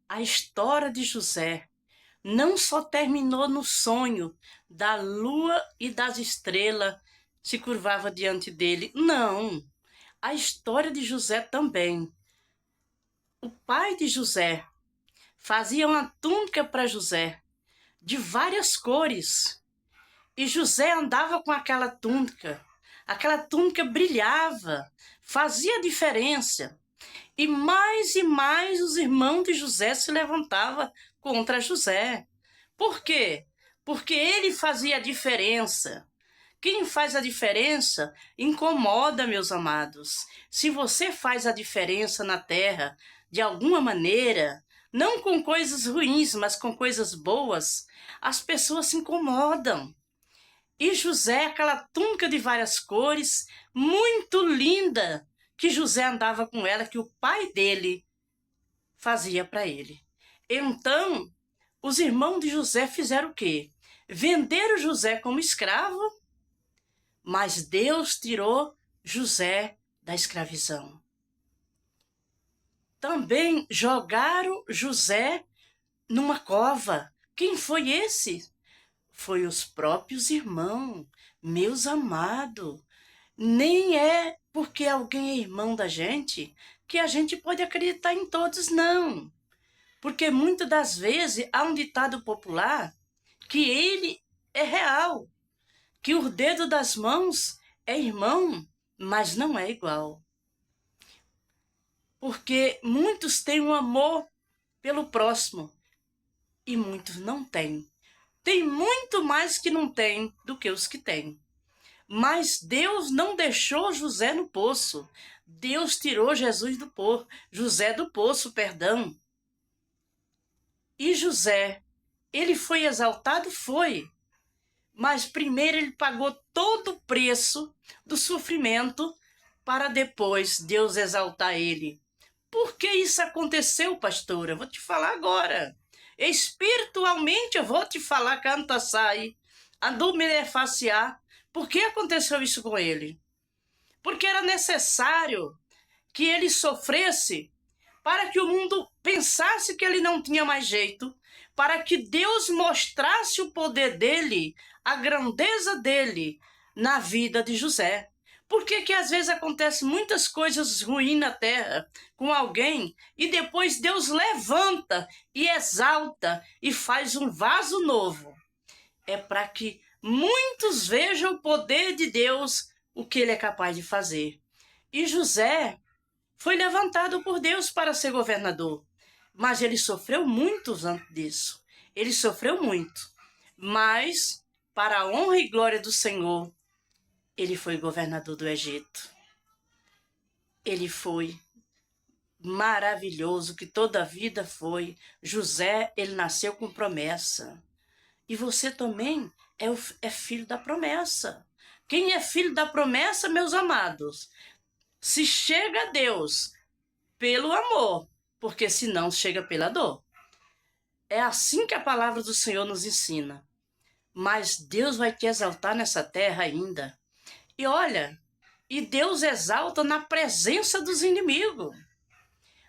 A história de José não só terminou no sonho da lua e das estrelas se curvava diante dele. Não. A história de José também. O pai de José fazia uma túnica para José de várias cores. E José andava com aquela túnica. Aquela túnica brilhava, fazia diferença. E mais os irmãos de José se levantavam contra José. Por quê? Porque ele fazia a diferença. Quem faz a diferença incomoda, meus amados. Se você faz a diferença na terra, de alguma maneira, não com coisas ruins, mas com coisas boas, as pessoas se incomodam. E José, aquela túnica de várias cores, muito linda, que José andava com ela, que o pai dele fazia para ele. Então, os irmãos de José fizeram o quê? Venderam José como escravo, mas Deus tirou José da escravidão. Também jogaram José numa cova. Quem foi esse? Foi os próprios irmãos, meus amados. Nem é porque alguém é irmão da gente que a gente pode acreditar em todos, não. Porque muitas das vezes há um ditado popular que ele é real, que o dedo das mãos é irmão, mas não é igual. Porque muitos têm um amor pelo próximo e muitos não têm. Tem muito mais que não tem do que os que têm. Mas Deus não deixou José no poço. Deus tirou Jesus do poço, José do poço, perdão. E José, ele foi exaltado? Foi. Mas primeiro ele pagou todo o preço do sofrimento para depois Deus exaltar ele. Por que isso aconteceu, pastora? Eu vou te falar agora. Espiritualmente eu vou te falar, canta sai, andou-me faciar. Por que aconteceu isso com ele? Porque era necessário que ele sofresse para que o mundo pensasse que ele não tinha mais jeito, para que Deus mostrasse o poder dele, a grandeza dele na vida de José. Por que que às vezes acontece muitas coisas ruins na terra com alguém e depois Deus levanta e exalta e faz um vaso novo? É para que muitos vejam o poder de Deus, o que ele é capaz de fazer. E José foi levantado por Deus para ser governador, mas ele sofreu muito antes disso. Ele sofreu muito, mas para a honra e glória do Senhor, ele foi governador do Egito. Ele foi maravilhoso, que toda a vida foi. José, ele nasceu com promessa. E você também é filho da promessa. Quem é filho da promessa, meus amados, se chega a Deus pelo amor, porque senão chega pela dor. É assim que a palavra do Senhor nos ensina. Mas Deus vai te exaltar nessa terra ainda. E olha, e Deus exalta na presença dos inimigos.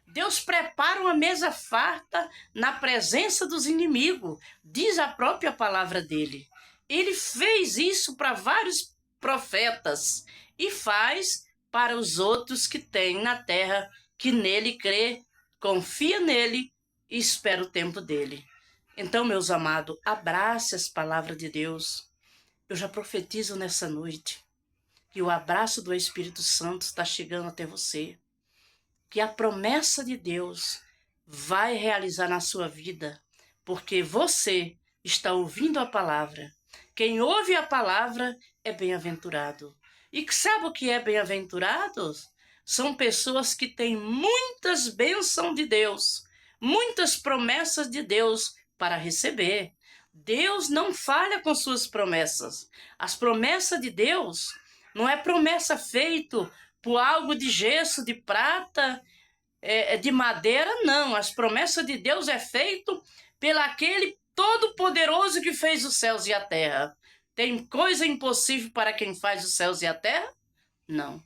Deus prepara uma mesa farta na presença dos inimigos, diz a própria palavra dele. Ele fez isso para vários profetas e faz para os outros que têm na terra, que nele crê, confia nele e espera o tempo dele. Então, meus amados, abrace as palavras de Deus. Eu já profetizo nessa noite que o abraço do Espírito Santo está chegando até você, que a promessa de Deus vai realizar na sua vida, porque você está ouvindo a palavra. Quem ouve a palavra é bem-aventurado. E sabe o que é bem-aventurados? São pessoas que têm muitas bênçãos de Deus, muitas promessas de Deus para receber. Deus não falha com suas promessas. As promessas de Deus não é promessa feita por algo de gesso, de prata, de madeira, não. As promessas de Deus é feito pelo aquele todo-poderoso que fez os céus e a terra. Tem coisa impossível para quem faz os céus e a terra? Não.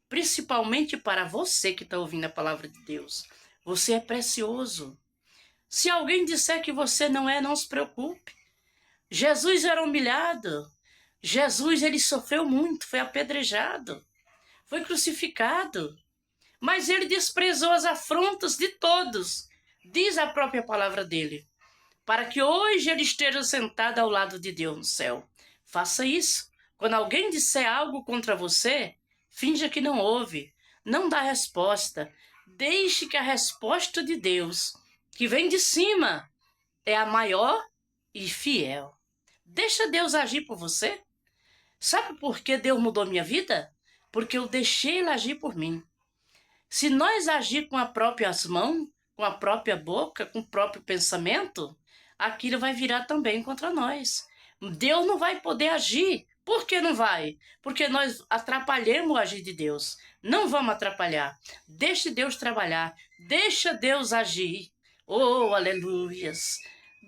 Principalmente para você que está ouvindo a palavra de Deus. Você é precioso. Se alguém disser que você não é, não se preocupe. Jesus era humilhado. Jesus, ele sofreu muito, foi apedrejado, foi crucificado. Mas ele desprezou as afrontas de todos, diz a própria palavra dele, para que hoje ele esteja sentado ao lado de Deus no céu. Faça isso. Quando alguém disser algo contra você, finja que não ouve, não dá resposta. Deixe que a resposta de Deus, que vem de cima, é a maior e fiel. Deixa Deus agir por você. Sabe por que Deus mudou minha vida? Porque eu deixei Ele agir por mim. Se nós agir com as próprias mãos, com a própria boca, com o próprio pensamento, aquilo vai virar também contra nós. Deus não vai poder agir. Por que não vai? Porque nós atrapalhamos o agir de Deus. Não vamos atrapalhar. Deixe Deus trabalhar. Deixa Deus agir. Oh, aleluias.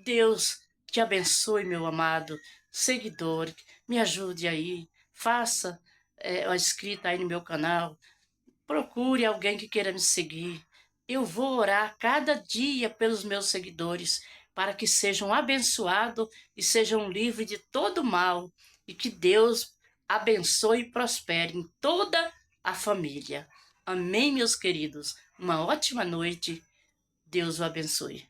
Deus te abençoe, meu amado seguidor. Me ajude aí. Faça a inscrita aí no meu canal. Procure alguém que queira me seguir. Eu vou orar cada dia pelos meus seguidores para que sejam abençoados e sejam livres de todo mal e que Deus abençoe e prospere em toda a família. Amém, meus queridos. Uma ótima noite. Deus o abençoe.